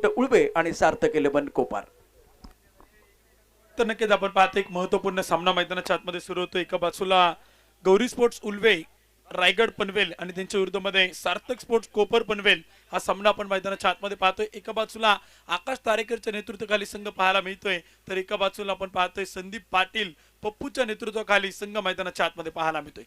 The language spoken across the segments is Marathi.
स्पोर्ट उळवे आणि सार्थक 11 कोपार. तर नक्कीच आपण पाहतो एक महत्वपूर्ण सामना मैदानाच्या आतमध्ये सुरू होतो. एका बाजूला गौरी स्पोर्ट्स उल्वे रायगड पनवेल आणि त्यांच्या विरुद्धमध्ये सार्थक स्पोर्ट्स कोपर पनवेल हा सामना आपण मैदानाच्या आतमध्ये पाहतोय. एका बाजूला आकाश तारेकरच्या नेतृत्वाखाली संघ पाहायला मिळतोय, तर एका बाजूला आपण पाहतोय संदीप पाटील पप्पूच्या नेतृत्वाखाली संघ मैदानाच्या आतमध्ये पाहायला मिळतोय.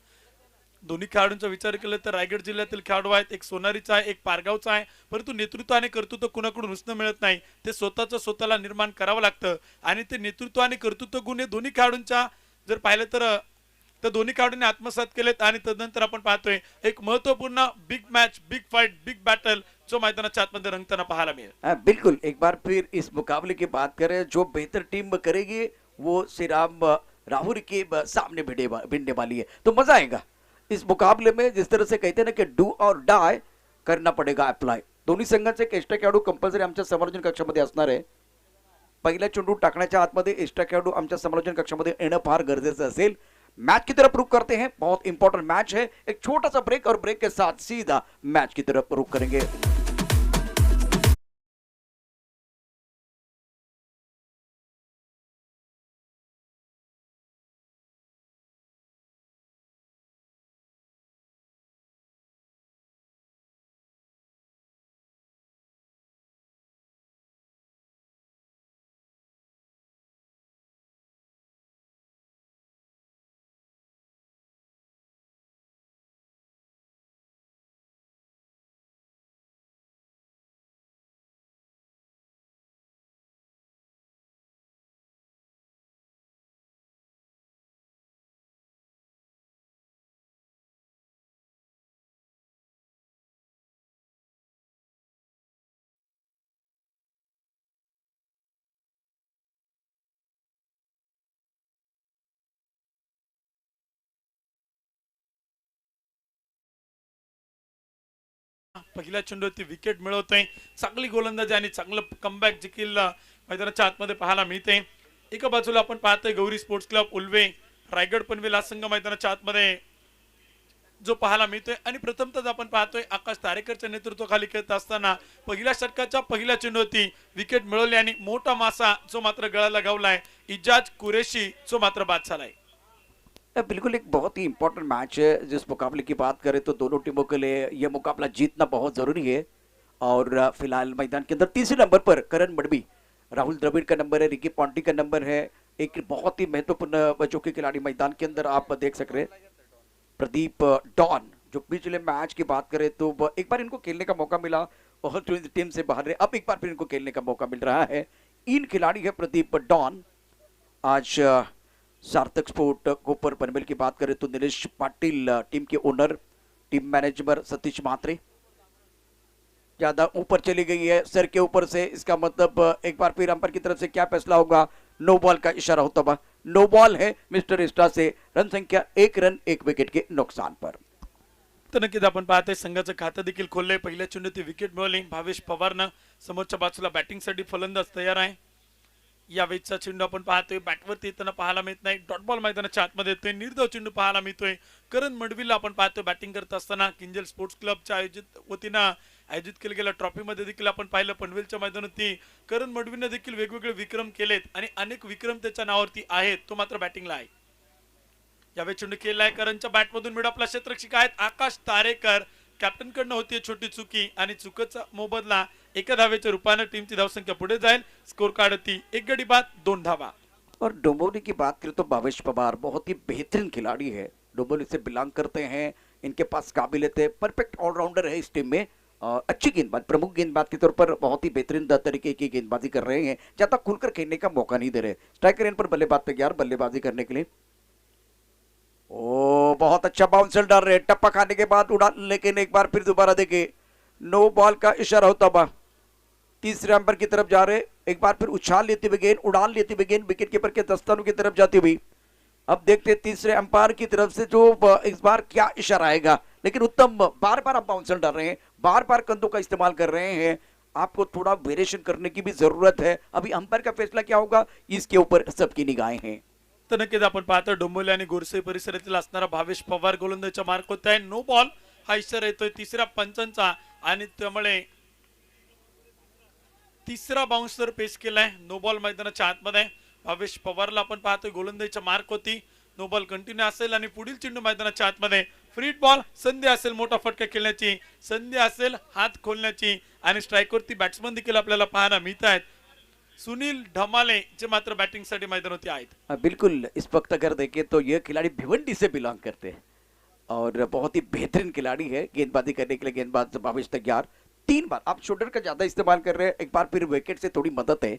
दोन्ही खेळाडूंचा विचार केला तर रायगड जिल्ह्यातील खेळाडू आहेत, एक सोनारीचा आहे एक पारगावचा आहे, परंतु नेतृत्व आणि कर्तृत्व कुणाकडून उसणं मिळत नाही. ते स्वतःला निर्माण करावं लागतं आणि ते नेतृत्व आणि कर्तृत्व गुण हे दोन्ही खेळाडूंच्या जर पाहिलं तर दोन्ही खेळाडूंनी आत्मसात केलेत आणि तदनंतर आपण पाहतोय एक महत्वपूर्ण big match big fight big battle जो मैदानाच्या आतमध्ये रंगताना पाहायला मिळेल. बिल्कुल एक बार फिर इस मुकाबले की बात करें, जो बेहतर टीम करेगी वो श्रीराम राहुल के सामने भिड़ने वाली है, तो मजा आएगा इस मुकाबले में. जिस तरह से कहते हैं ना कि डू और डाय करना पड़ेगा अप्लाय. दोन्ही संघांचे एक्स्ट्रा खेळाडू कंपल्सरी आमच्या समालोचन कक्षामध्ये असणार आहे. पहिला चेंडू टाकण्याच्या आतमध्ये एक्स्ट्रा खेळाडू आमच्या समालोचन कक्षामध्ये येणं फार गरजेचं असेल. मैच की तरफ रुख करते हैं, बहुत इंपॉर्टेंट मैच है. एक छोटा सा ब्रेक और ब्रेक के साथ सीधा मैच की तरफ रुख करेंगे. पहिल्या चेंडूवरती विकेट मिळवतोय, चांगली गोलंदाजी आणि चांगलं कमबॅक देखील मैदानाच्या आतमध्ये पाहायला मिळते. एका बाजूला आपण पाहतोय गौरी स्पोर्ट्स क्लब उल्वे रायगड पनवेल हा संघ मैदानाच्या आतमध्ये जो पाहायला मिळतोय आणि प्रथमतः आपण पाहतोय आकाश तारेकरच्या नेतृत्वाखाली खेळत असताना पहिल्या षटकाच्या पहिल्या चेंडूवरती विकेट मिळवली आणि मोठा मासा जो मात्र गळाला गावलाय इजाज कुरेशी जो मात्र बाद झालाय. बिल्कुल एक बहुत ही इंपॉर्टेंट मैच है. जिस मुकाबले की बात करें तो दोनों टीमों के लिए यह मुकाबला जीतना बहुत जरूरी है. और फिलहाल मैदान के अंदर तीसरे नंबर पर करण मडवी, राहुल द्रविड़ का नंबर है, रिकी पॉन्टी का नंबर है. एक बहुत ही महत्वपूर्ण बच्चों के खिलाड़ी मैदान के अंदर आप देख सक रहे हैं. प्रदीप डॉन जो पिछले मैच की बात करें तो एक बार इनको खेलने का मौका मिला और टीम से बाहर रहे, अब एक बार फिर इनको खेलने का मौका मिल रहा है. इन खिलाड़ी है प्रदीप डॉन. आज सार्थक स्पोर्ट कोपर पनवेल की बात करें तो नीलेश पाटिल टीम के ओनर, टीम मैनेजर सतीश मात्रे ज्यादा ऊपर चली गई है सर के ऊपर से. इसका मतलब एक बार फिर अंपायर की तरफ से क्या फैसला होगा. नो बॉल का इशारा होता हुआ नो बॉल है मिस्टर इस्टा से. रन संख्या 1 रन 1 विकेट के नुकसान पर. तर नक्कीच आपण पाहतोय संघाचं खातं देखील खोललंय. पहिल्या चेंडूत विकेट मिळवली भावेश पवारनं. समोरच्या बाजूला बॅटिंगसाठी फलंदाज तयार आहे. या वेळचा चेंडू आपण पाहतोय बॅटवरती येताना पाहायला मिळत नाही. डॉट बॉल मैदानाच्या आतमध्ये येतोय. निर्धाव चेंडू पाहायला मिळतोय. करण मडवीला आपण पाहतोय बॅटिंग करत असताना किंजल स्पोर्ट्स क्लबच्या वतीनं आयोजित केल्या गेल्या ट्रॉफीमध्ये देखील आपण पाहिलं पनवेलच्या मैदानावरती करण मडवीनं देखील वेगवेगळे विक्रम केलेत आणि अनेक विक्रम त्याच्या नावावरती आहेत. तो मात्र बॅटिंगला आहे. यावेळी चेंडू केलाय करणच्या बॅटमधून मिड आपला क्षेत्ररक्षक आहेत आकाश तारेकर. कॅप्टन कडनं होती छोटी चुकी आणि चुकीचा मोबदला एका धावेच्या रूपाने टीमची धावसंख्या पुढे जाईल. स्कोर कार्ड होती 1 गडी बाद 2 धावा. और डोंबिवली की बात करें तो भावेश पवार बहुत ही बेहतरीन खिलाड़ी है. डोंबिवली से बिलोंग करते हैं. इनके पास काबिलियत है, परफेक्ट ऑलराउंडर है इस टीम में. अच्छी गेंदबाज, प्रमुख गेंदबाज के तौर पर बहुत ही बेहतरीन तरीके की गेंदबाजी कर रहे हैं. ज्यादा खुलकर खेलने का मौका नहीं दे रहे. स्ट्राइकर इन पर बल्लेबाज तैयार बल्लेबाजी करने के लिए. ओ बहुत अच्छा बाउंसर डाल रहे. टप्पा खाने के बाद उड़ा, लेकिन एक बार फिर दोबारा देखे नो बॉल का इशारा होता हुआ तीसरे अंपायर की तरफ जा रहे. एक बार फिर उछाल लेते हुए गेंद, उड़ान लेते हुए गेंद विकेट कीपर के दस्तानों की तरफ जाती हुई. अब देखते तीसरे अंपायर की तरफ से जो इस बार क्या इशारा आएगा. लेकिन उत्तम बार बार आप बाउंसर डाल रहे हैं, बार बार कंधों का इस्तेमाल कर रहे हैं. आपको थोड़ा वेरिएशन करने की भी जरूरत है. अभी अंपायर का फैसला क्या होगा इसके ऊपर सबकी निगाहें हैं. तर नक्कीच आपण पाहतो डोंबिवली आणि गोरसे परिसरातील असणारा भावेश पवार गोलंदाजीच्या मार्क होत आहे. नो बॉल हा इशारा येतोय तिसऱ्या पंचांचा आणि त्यामुळे तिसरा बाउन्सर पेश केलाय. नो बॉल मैदानाच्या आतमध्ये. भावेश पवारला आपण पाहतोय गोलंदाजीचा मार्क होती. नो बॉल कंटिन्यू असेल आणि पुढील चेंडू मैदानाच्या आतमध्ये. फ्री बॉल, संधी असेल मोठा फटका खेळण्याची, संधी असेल हात खोलण्याची आणि स्ट्राईकवरती बॅट्समन देखील आपल्याला पाहायला मिळत आहेत. सुनील ढमाले जे मात्र बैटिंग साठी मैदानावरती आहेत. बिल्कुल इस वक्त अगर देखें तो ये खिलाड़ी भिवंडी से बिलोंग करते हैं और बहुत ही बेहतरीन खिलाड़ी है. गेंदबाजी करने के लिए गेंदबाज भावेश तैयार. 3 बार आप शोल्डर का ज्यादा इस्तेमाल कर रहे हैं, एक बार फिर विकेट से थोड़ी मदद है.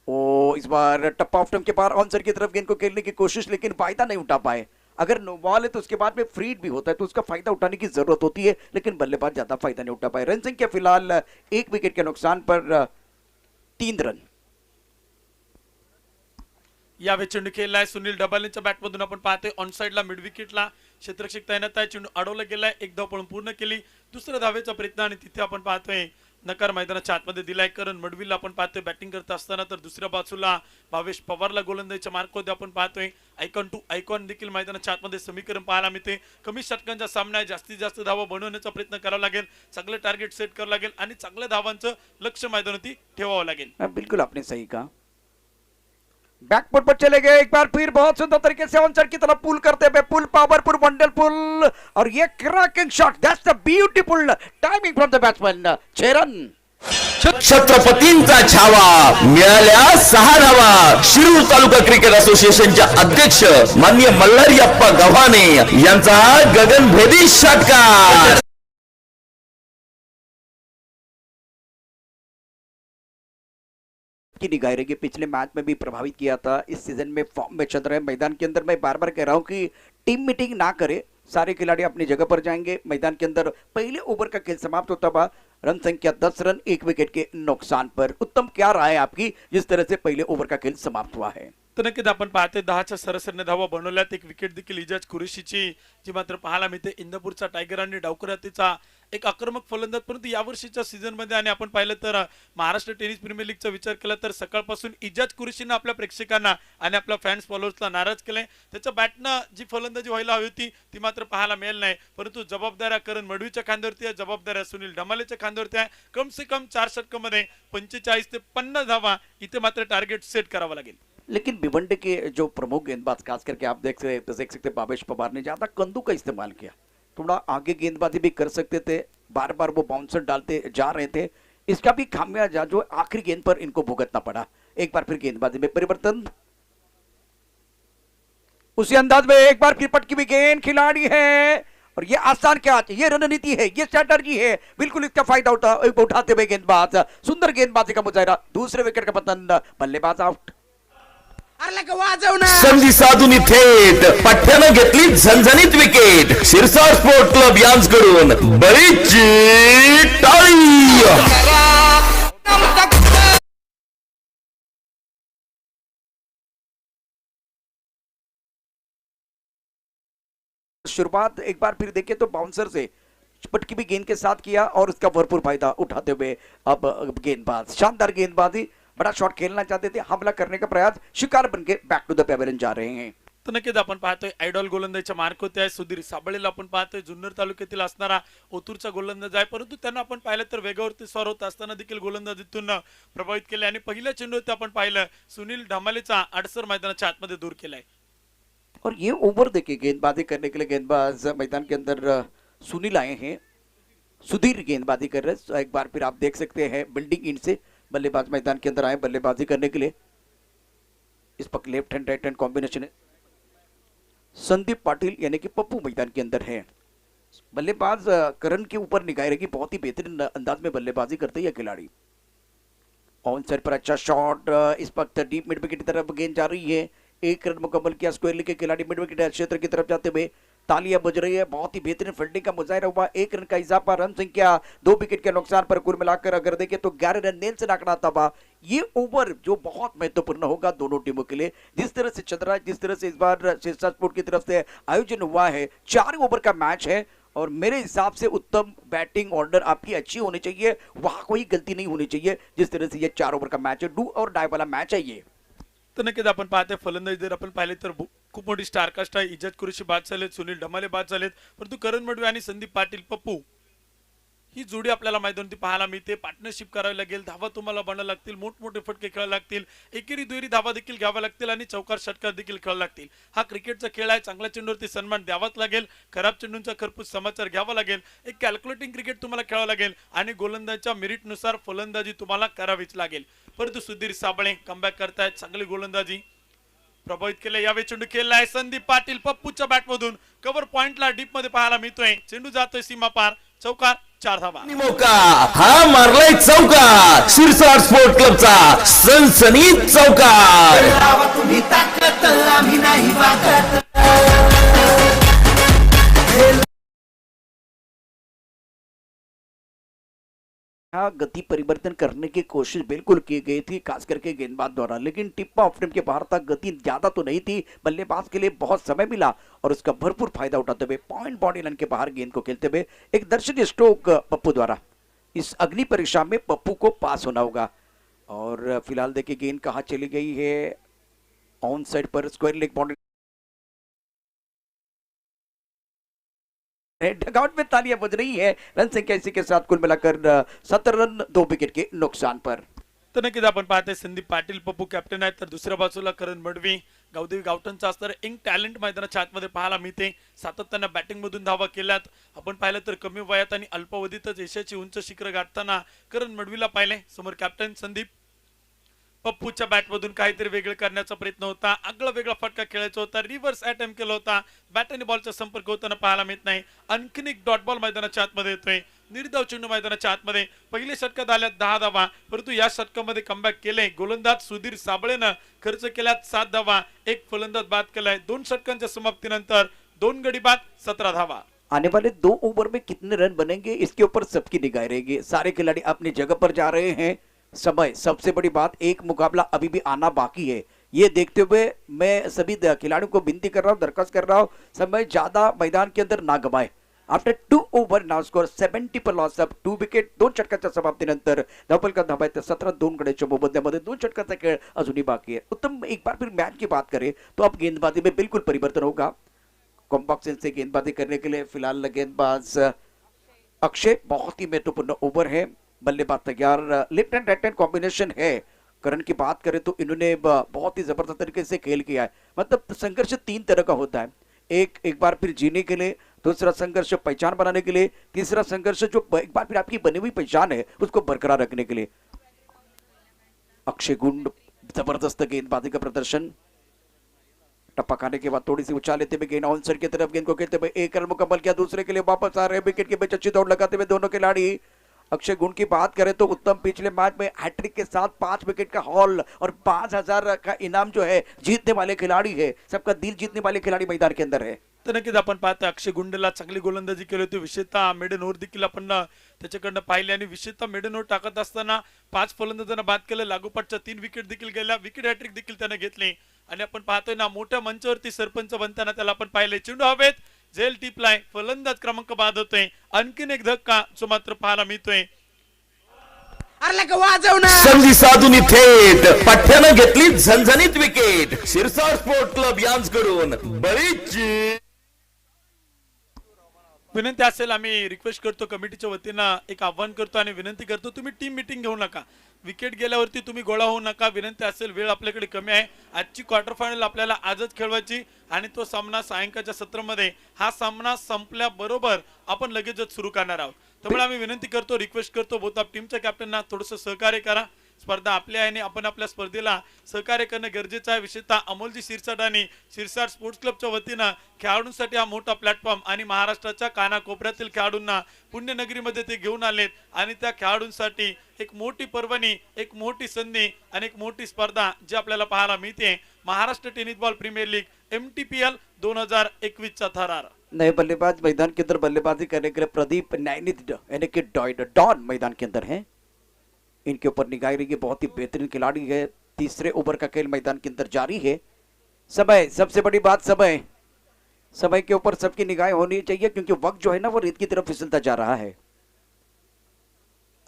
ओ इस बार टप्पा ऑफ टर्म के पार आंसर की तरफ गेंद को खेलने की कोशिश, लेकिन फायदा नहीं उठा पाए. अगर नो बॉल है तो उसके बाद में फ्री भी होता है तो उसका फायदा उठाने की जरूरत होती है, लेकिन बल्लेबाज ज्यादा फायदा नहीं उठा पाए. रन संख्या फिलहाल 1 विकेट के नुकसान पर 3 रन. यावेळी चेंडू खेळलाय सुनील ढबालेच्या बॅटमधून आपण पाहतोय ऑन साइडला मिड विकेटला क्षेत्ररक्षक तैनात आहे. चेंडू अडवला गेलाय. एक धाव पळून पूर्ण केली. दुसऱ्या धावेचा प्रयत्न आणि तिथे आपण पाहतोय नकार मैदानाच्या आतमध्ये दिलाय. करण मडवीला आपण पाहतोय बॅटिंग करत असताना, तर दुसऱ्या बाजूला भावेश पवारला गोलंदाजीच्या मार्कमध्ये आपण पाहतोय. आयकॉन टू आयकॉन देखील मैदानाच्या आतमध्ये समीकरण पाहायला मिळते. कमी षटकांचा सामना आहे. जास्तीत जास्त धावा बनवण्याचा प्रयत्न करावा लागेल. चांगले टार्गेट सेट करावं लागेल आणि चांगल्या धावांचं लक्ष्य मैदानावरती ठेवावं लागेल. बिल्कुल आपने सही कहा. बैकफुट पर चले गए, एक बार फिर बहुत सुंदर तरीके से ऑन की तरफ पुल करते हुए, पुल पावरफुल वंडरफुल और ये cracking shot, that's the beautiful timing from the batsman. 6 run. छत्रपतींचा छावा मिळाल्या 6 धावा. शिरूर तालुका क्रिकेट असोसिएशनच्या अध्यक्ष माननीय मल्हारीअप्पा गव्हाणे यांचा गगनभेदी षटकार. की निगाह रहेगी. पिछले मैच में भी प्रभावित किया था, इस सीजन में फॉर्म में चल रहे हैं. मैदान के अंदर मैं बार बार कह रहा हूं कि टीम मीटिंग ना करे, सारे खिलाड़ी अपनी जगह पर जाएंगे. मैदान के अंदर पहले ओवर का खेल समाप्त होता हुआ रन संख्या 10 रन 1 विकेट के नुकसान पर. उत्तम क्या राय है आपकी जिस तरह से पहले ओवर का खेल समाप्त हुआ है? तर नक्कीच आपण पाहतोय 10च्या सरासरीने धावा बनवल्यात. एक विकेट देखील इजाज कुरेशीची जी मात्र पाहायला मिळते. इंदापूरचा टायगर आणि डावकर हत्तीचा एक आक्रमक फलंदाज, परंतु यावर्षीच्या सीझन मध्ये आणि आपण पाहिलं तर महाराष्ट्र टेनिस प्रीमियर लीगचा विचार केला तर सकाळपासून इजाज कुरेशीनं आपल्या प्रेक्षकांना आणि आपल्या फॅन्स फॉलोअर्सला नाराज केलंय. त्याच्या बॅटनं जी फलंदाजी व्हायला हवी होती ती मात्र पाहायला मिळेल नाही. परंतु जबाबदाऱ्या करण मडवीच्या खांद्यावरती आहे, जबाबदाऱ्या सुनील ढमालेच्या खांद्यावरती आहे. कम से कम 4 षटकामध्ये 45 ते 50 धावा इथे मात्र टार्गेट सेट करावा लागेल. लेकिन भिवंडी के जो प्रमुख गेंदबाज खास करके आप देख सकते भावेश पवार ने ज्यादा कंदू का इस्तेमाल किया. थोड़ा आगे गेंदबाजी भी कर सकते थे, बार बार वो बाउंसर डालते जा रहे थे. इसका भी खामियाजा जो आखिरी गेंद पर इनको भुगतना पड़ा. एक बार फिर गेंदबाजी में परिवर्तन, उसी अंदाज में एक बार फिर पटकी भी गेंद. खिलाड़ी है और ये आसान क्या, ये रणनीति है, ये स्ट्रैटेजी है. बिल्कुल इसका फायदा उठाते हुए गेंदबाज, सुंदर गेंदबाजी का मुजाहरा. दूसरे विकेट का पतन, बल्लेबाज आउट. संधी साधून थेट पठ्ठ्यानं घेतली झणझणीत विकेट. शिरसाट स्पोर्ट क्लब यांच्याकडून बरीचशी टाळी. शुरुआत एक बार फिर देखें तो बाउंसर से पटकी भी गेंद के साथ किया और उसका भरपूर फायदा उठाते हुए अब गेंदबाज शानदार गेंदबाजी, बड़ा शॉट खेलना चाहते थे, हमला करने का प्रयास, शिकार बनके बैक टू द पेवेलियन जा रहे हैं. तर नक्कीच आपण पाहतोय आयडॉल गोलंदाजीच्या मार्क होते आहे. सुधीर साबळेला आपण पाहतोय जुन्नर तालुक्यातील असणारा ओतूरचा गोलंदाज आहे, परंतु त्यांना आपण पाहिलं तर वेगावरती स्वार होत असताना देखील गोलंदाजीतून प्रभावित केले आणि पहिल्या चेंडूवरती आपण पाहिलं सुनील ढमालेचा अडसर मैदानाच्या आतमध्ये दूर केलाय. और ये ओवर देखिए गेंदबाजी करने के लिए गेंदबाज मैदान के अंदर सुनील आए हैं, सुधीर गेंदबाजी कर रहे हैं. एक बार फिर आप देख सकते हैं बिल्डिंग इन से बल्लेबाज मैदान के अंदर आए बल्लेबाजी करने के लिए. इस पक left hand right hand combination है. संदीप पाटिल यानी कि पप्पू मैदान के अंदर है. बल्लेबाज करण के ऊपर निगाह रहेगी. बहुत ही बेहतरीन अंदाज में बल्लेबाजी करते हैं खिलाड़ी. ऑन साइड पर अच्छा शॉट, इस वक्त डीप मिड विकेट की तरफ गेंद जा रही है. 1 रन मुकम्मल किया स्क्वायरली के खिलाड़ी मिड विकेट क्षेत्र की तरफ जाते हुए. तालियां बज रही है, बहुत ही बेहतरीन फील्डिंग का मुजाहिरा हुआ. 1 रन का इजाफा, रन संख्या 2 विकेट के नुकसान पर कुल मिलाकर अगर देखें तो 11 रन नेल से आंकड़ा था. ये ओवर जो बहुत महत्वपूर्ण होगा दोनों टीमों के लिए. जिस तरह से चल रहा है, जिस तरह से इस बार शीर्षा स्पोर्ट की तरफ से आयोजन हुआ है, 4 ओवर का मैच है और मेरे हिसाब से उत्तम बैटिंग ऑर्डर आपकी अच्छी होनी चाहिए. वहां कोई गलती नहीं होनी चाहिए. जिस तरह से ये 4 ओवर का मैच है, डू और डाई वाला मैच है ये. तर नक्कीच आपण पाहतोय फलंदाजी जर आपण पाहिले तर खूप मोठी स्टारकास्ट आहे. इजाज कुरेशी बाद झालेत, सुनील ढमाले बाद झालेत, परंतु करण मडवी आणि संदीप पाटील पप्पू ही जोडी आपल्याला मैदानावरती पाहायला मिळते. पार्टनरशिप करावी लागेल, धावा तुम्हाला बनावं लागतील, मोठमोठे फटके खेळावे लागतील, एकेरी दुहेरी धावा देखील घ्याव्या लागतील आणि चौकार षटकार देखील खेळावे लागतील. हा क्रिकेटचा खेळ आहे. चांगल्या चेंडूवरती सन्मान द्यावाच लागेल, खराब चेंडूंचा खरपूस समाचार घ्यावा लागेल, एक कॅल्क्युलेटिंग क्रिकेट तुम्हाला खेळावं लागेल आणि गोलंदाजीच्या मेरिटनुसार फलंदाजी तुम्हाला करावीच लागेल. परंतु सुधीर साबळे कमबॅक करतायत, चांगली गोलंदाजी प्रभावित केले. यावेळी चेंडू खेळलाय संदीप पाटील पप्पूच्या बॅटमधून कव्हर पॉइंटला डीप मध्ये पाहायला मिळतोय. चेंडू जातोय सीमा पार, चौकार, 4 धावा. मोका हा मारलाय चौकार. शिरसाट स्पोर्ट क्लबचा सनसनीत चौकार. तुम्ही ताकद आम्ही नाही वागत. हाँ, गति परिवर्तन करने की कोशिश बिल्कुल की गई थी, खास करके गेंदबाज द्वारा, लेकिन टिप्पा ऑफ स्टंप के बाहर तक गति ज्यादा तो नहीं थी. बल्लेबाज के लिए बहुत समय मिला और उसका भरपूर फायदा उठाते हुए पॉइंट बॉडी लाइन के बाहर गेंद को खेलते हुए एक दर्शनीय स्ट्रोक पप्पू द्वारा. इस अग्नि परीक्षा में पप्पू को पास होना होगा. और फिलहाल देखिए गेंद कहाँ चली गई है, on side per square leg boundary. Dugout में तालियां बज रही है. रन संख्या इसी के साथ कुल मिलाकर 17 रन 2 विकेट के नुकसान पर. तर नक्कीच आपण पाहतोय संदीप पाटील पप्पू कॅप्टन आहेत, तर दुसऱ्या बाजूला करण मडवी गावदेवी गावठणचा असणारा यंग टॅलेंट मैदानाच्या आतमध्ये पाहायला मिळते. सातत्यानं बॅटिंग मधून धावा केल्यात. आपण पाहिलं तर कमी वयात आणि अल्पावधीतच यशाची उंच शिखर गाठताना करण मडवीला पाहिले. समोर कॅप्टन संदीप पप्पूच्या बॅटमधून काहीतरी वेगळं करण्याचा प्रयत्न होता, आगळा वेगळा फटका खेळायचा होता, रिव्हर्स अटेम्प्ट केला होता. बॅट आणि बॉलचा संपर्क होताना पाहायला मिळत नाही. आणखीन एक डॉट बॉल मैदानाच्या आतमध्ये येतोय. निर्धाव चेंडू मैदानाच्या आतमध्ये. पहिल्या षटकात आल्यात 10 धावा, परंतु या षटकामध्ये कमबॅक केले. गोलंदाज सुधीर साबळेनं खर्च केल्यात 7 धावा, एक फलंदाज बाद केलाय. 2 षटकांच्या समाप्तीनंतर 2 गडी बाद, 17 धावा. आने वाले 2 ओवर में कितने रन बनेंगे इसके ऊपर सबकी निगाह रहेगी. सारे खिलाड़ी अपनी जगह पर जा रहे हैं. समय सबसे बड़ी बात, एक मुकाबला अभी भी आना बाकी है. ये देखते हुए मैं सभी खिलाड़ियों को विनती कर रहा हूं, दरखास्त कर रहा हूं, समय ज्यादा मैदान के अंदर ना गवाए. After 2 over now score 70 per loss of 2 wicket. 2 षटकाच्या समाप्तीनंतर धावफलक धावा आहेत 17. 2 गड्याच्या मोबदल्यामध्ये 2 षटकाचा खेळ अजूनही बाकी है. उत्तम, एक बार फिर मैच की बात करें तो अब गेंदबाजी में बिल्कुल परिवर्तन होगा. कॉम्बॉक्सिल से गेंदबाजी करने के लिए फिलहाल गेंदबाज अक्षय, बहुत ही महत्वपूर्ण ओवर है. बल्लेबाज तैयार, left hand right hand combination है. करण की बात करें तो इन्होंने बहुत ही जबरदस्त तरीके से खेल किया है. मतलब संघर्ष 3 तरह का होता है. एक बार फिर जीने के लिए, दूसरा संघर्ष पहचान बनाने के लिए, तीसरा संघर्ष जो एक बार फिर आपकी बनी हुई पहचान है उसको बरकरार रखने के लिए. अक्षय गुंड, जबरदस्त गेंदबाजी का प्रदर्शन. टप्पा खाने के बाद थोड़ी सी उछाल लेते हुए गेंद ऑन साइड की तरफ गेंद को खेलते हुए 1 रन मुकम्मल किया. दूसरे के लिए वापस आ रहे हैं. विकेट के बीच अच्छी दौड़ लगाते हुए दोनों खिलाड़ी. अक्षय गुण की बात करें तो उत्तम पिछले मैच में हैट्रिक के साथ 5 विकेट का हॉल और 5000 का इनाम जो है जीतने वाले खिलाड़ी है. सबका दिल जीतने वाले खिलाड़ी मैदान के अंदर है. तर नक्कीच आपण पाहतोय अक्षय गुंडला चांगली गोलंदाजी केली होती. विशेषतः मेडन ओव्हर देखील आपण त्याच्याकडनं पाहिले आणि विशेषतः मेडन ओव्हर टाकत असताना 5 फलंदाजांना बाद केलं. लागोपाठच्या 3 विकेट देखील गेल्या. विकेट हॅट्रिक देखील त्याने घेतली आणि आपण पाहतोय ना मोठ्या मंचावरती सरपंच बनताना त्याला आपण पाहिले. चेंडू हवेत, झेल टिपलाय, फलंदाज क्रमांक बाद होतोय. आणखीन एक धक्का जो मात्र पाहायला मिळतोय. संधी साधून थेट पठ्ठ्यानं घेतली झणझणीत विकेट. शिरसाट स्पोर्ट क्लब यांकडून बळीची विनंती असेल, आम्ही रिक्वेस्ट करतो कमिटीच्या वतीनं, एक आव्हान करतो आणि विनंती करतो, तुम्ही टीम मीटिंग घेऊ नका. विकेट गेल्यावरती तुम्ही गोळा होऊ नका. विनंती असेल, वेळ आपल्याकडे कमी आहे. आजची क्वार्टर फायनल आपल्याला आजच खेळवायची आणि तो सामना सायंकाळच्या सत्रामध्ये, हा सामना संपल्याबरोबर आपण लगेचच सुरू करणार आहोत. त्यामुळे आम्ही विनंती करतो, रिक्वेस्ट करतो बोथ ऑफ टीमच्या कॅप्टनना थोडंसं सहकार्य करा. स्पर्धा आपल्या आहे आणि आपण आपल्या स्पर्धेला सहकार्य करणं गरजेचं आहे. विशेषतः अमोलजी शिरसाट आणि शिरसाट स्पोर्ट्स क्लबच्या वतीनं खेळाडूंसाठी हा मोठा प्लॅटफॉर्म आणि महाराष्ट्राच्या कानाकोपऱ्यातील खेळाडूंना पुण्यनगरीमध्ये ते घेऊन आलेत आणि त्या खेळाडूंसाठी एक मोठी पर्वणी, एक मोठी संधी आणि एक मोठी स्पर्धा जी आपल्याला पाहायला मिळते. Maharashtra tennis ball premier league MTPL 2021 चा थरार. नए बल्लेबाज मैदान के अंदर बल्लेबाजी करने के लिए प्रदीप नैनित यानी कि डॉन मैदान के अंदर है. इनके ऊपर निगाह रही, बहुत ही बेहतरीन खिलाड़ी है. तीसरे ओवर का खेल मैदान के अंदर जारी है. समय, सबसे बड़ी बात समय के ऊपर सबकी निगाह होनी चाहिए क्योंकि वक्त जो है ना वो रेत की तरफ फिसलता जा रहा है.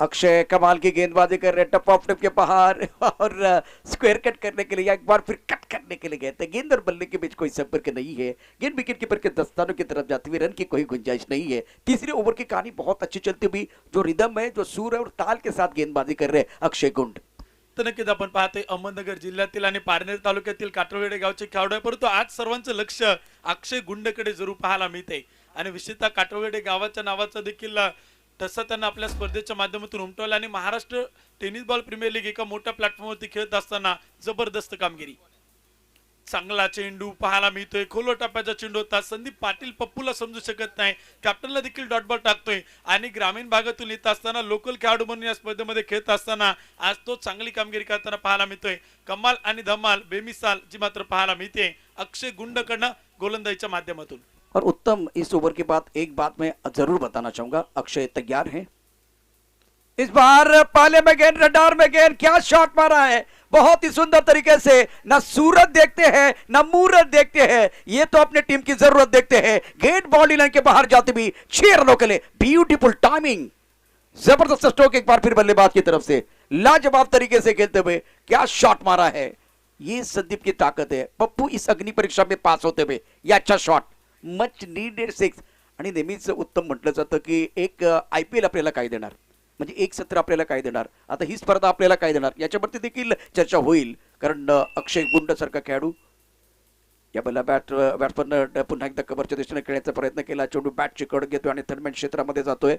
अक्षय कमाल की गेंदबाजी कर रहे हैं, टप ऑफ टिप के बाहर और स्क्वायर कट करने के लिए या एक बार फिर कट करने के लिए गए थे। गेंद और बल्ले के बीच कोई संपर्क नहीं है, गेंद विकेट कीपर के दस्तानों की तरफ जाती हुई रन की कोई गुंजाइश नहीं है। तीसरे ओवर की कहानी बहुत अच्छी चलती हुई, जो रिदम है, जो सूर है और ताल के साथ गेंदबाजी कर रहे हैं अक्षय गुंड। तर नक्कीच आपण पाहतोय अहमदनगर जिल्ह्यातील आणि पारनेर तालुक्यातील काटळवेडे गावचे खेळाडू आहे, परंतु आज सर्वांचं लक्ष अक्षय गुंडकडे जरूर पाहायला मिळते आणि विशेषतः काटळवेडे गावाच्या नावाचं देखील तसं त्यांना आपल्या स्पर्धेच्या माध्यमातून उमटवलं आणि Maharashtra tennis ball premier league एका मोठ्या प्लॅटफॉर्मवरती खेळत असताना जबरदस्त कामगिरी, चांगला चेंडू पाहायला मिळतोय, खोलो टप्प्याचा चेंडू होता, संदीप पाटील पप्पूला समजू शकत नाही, कॅप्टनला देखील डॉट बॉल टाकतोय आणि ग्रामीण भागातून येत असताना लोकल खेळाडू म्हणून या स्पर्धेमध्ये खेळत असताना आज तो चांगली कामगिरी करताना पाहायला मिळतोय। कमाल आणि धमाल बेमिसाल जी मात्र पाहायला मिळते अक्षय गुंडकडनं गोलंदाजीच्या माध्यमातून। और उत्तम, इस ओवर के बाद एक बात मैं जरूर बताना चाहूंगा, अक्षय तैयार है इस बार पहले में गेंद, रडार में गेंद, क्या शॉट मारा है बहुत ही सुंदर तरीके से। ना सूरत देखते हैं ना मूरत देखते हैं, ये तो अपने टीम की जरूरत देखते हैं। गेंद बॉडी लाइन के बाहर जाती हुई 6 रनों के लिए, ब्यूटीफुल टाइमिंग, जबरदस्त स्ट्रोक एक बार फिर बल्लेबाज की तरफ से, लाजवाब तरीके से खेलते हुए क्या शॉट मारा है। ये संदीप की ताकत है। पप्पू इस अग्नि परीक्षा में पास होते हुए यह अच्छा शॉट, मच नीडेड 6। आणि नेहमीच उत्तम म्हटलं जातं की एक IPL आपल्याला काय देणार, म्हणजे एक सत्र आपल्याला काय देणार, आता ही स्पर्धा आपल्याला काय देणार याच्यावरती देखील चर्चा होईल। कारण अक्षय गुंड सारखा खेळाडू या बल्ला बॅट्समन पुन्हा एकदा कव्हरच्या दिशेने खेळण्याचा प्रयत्न केला, चेंडू बॅटची कड घेतोय आणि थर्डमॅन क्षेत्रामध्ये जातोय।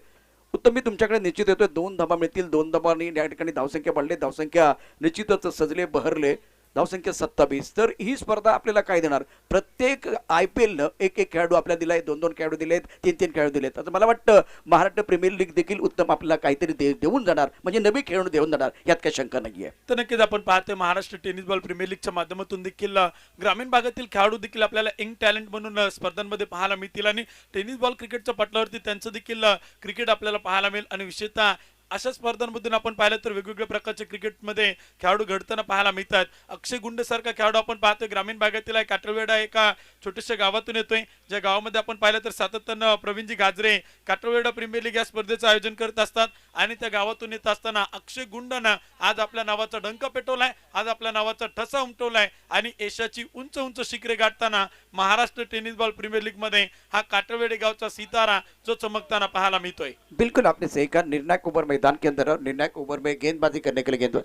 उत्तम, मी तुमच्याकडे निश्चित येतोय 2 धाबा मिळतील, 2 धाबांनी या ठिकाणी धावसंख्या वाढली, धावसंख्या निश्चितच सजले बहरले, धावसंख्या 27। तर ही स्पर्धा आपल्याला काय देणार, प्रत्येक IPL न एक खेळाडू आपल्याला दिलाय, 2 खेळाडू दिलेत, 3 खेळाडू दिलेत। आता मला वाटतं महाराष्ट्र प्रीमियर लीग देखील उत्तम आपल्याला काहीतरी देऊन जाणार, म्हणजे नवी खेळाडू देऊन जाणार, यात काही शंका नाहीये। तर नक्कीच आपण पाहतोय महाराष्ट्र टेनिस बॉल प्रीमियर लीगच्या माध्यमातून देखील ग्रामीण भागातील खेळाडू देखील आपल्याला यंग टॅलेंट म्हणून स्पर्धांमध्ये पाहायला मिळतील आणि टेनिस बॉल क्रिकेटच्या पटलावरती त्यांचं देखील क्रिकेट आपल्याला पाहायला मिळेल। आणि विशेषतः अशा स्पर्धांमधून आपण पाहिलं तर वेगवेगळ्या प्रकारचे क्रिकेटमध्ये खेळाडू घडताना पाहायला मिळतात। अक्षय गुंड सारखा खेळाडू आपण पाहतोय ग्रामीण भागातील आहे, काटळवेडा एका छोट्याशा गावातून येतोय, ज्या गावामध्ये आपण पाहिलं तर सातत्यानं प्रवीणजी गाजरे काटळवेडा प्रीमियर लीग या स्पर्धेचं आयोजन करत असतात आणि त्या गावातून येत असताना अक्षय गुंडनं आज आपल्या नावाचा डंका पेटवलाय, आज आपल्या नावाचा ठसा उमटवलाय आणि एशियाची उंच उंच शिखरे गाठताना Maharashtra tennis ball premier league मध्ये हा काटळवेडे गावचा सितारा जो चमकताना पाहायला मिळतोय। बिल्कुल आपने सही कहा, निर्णायक ओवर मैदान के अंदर और निर्णायक ओवर में गेंदबाजी करने के लिए गेंदबाज